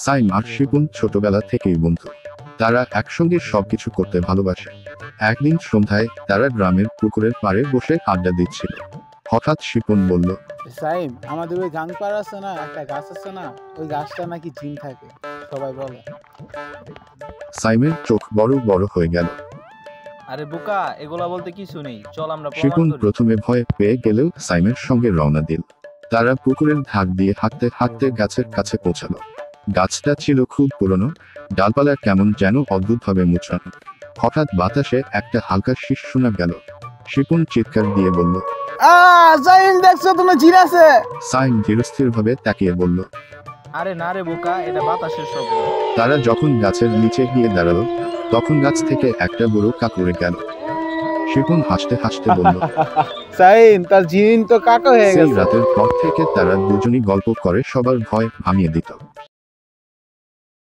সাইম আর শিপন ছোটবেলা থেকেই বন্ধু। তারা একসঙ্গে সবকিছু করতে ভালোবাসে। একদিন সন্ধ্যায় তারা গ্রামের পুকুরের পাড়ে বসে আড্ডা দিচ্ছিল। হঠাৎ শিপন বলল, সাইম, আমাদের ওই গাংপাড় আছে না, একটা গাছ আছে না, ওই গাছটা নাকি জিন থাকে সবাই বলে। সাইমের চোখ বড় বড় হয়ে গেল। আরে বোকা, এগুলা বলতে কিছু নেই, চল আমরা প্রমাণ শিপন করি। প্রথমে ভয় পেয়ে গেলেও সাইমের সঙ্গে রওনা দিল। তারা পুকুরের ধার দিয়ে হাঁটতে হাঁটতে গাছের কাছে পৌঁছালো। গাছটা ছিল খুব পুরনো, ডালপালা কেমন যেন অদ্ভুতভাবে মুচড়ানো। হঠাৎ বাতাসে একটা হালকা শীষ শোনা গেল। শিপন চিৎকার দিয়ে বলল, সাইম, দেখছো তোমার জিন আছে? সাইম ধীরস্থিরভাবে তাকিয়ে বলল। আরে না রে বোকা, এটা বাতাসের শব্দ। তারা যখন গাছের নিচে গিয়ে দাঁড়ালো, তখন গাছ থেকে একটা বুড়ো কাক উড়ে গেল। শিপন হাসতে হাসতে বলল, সাইম, তার জিন তো কাকা হয়ে সেই গেছে। রাতের পর থেকে তারা দুজনই গল্প করে সবার ভয় ভাঙিয়ে দিত।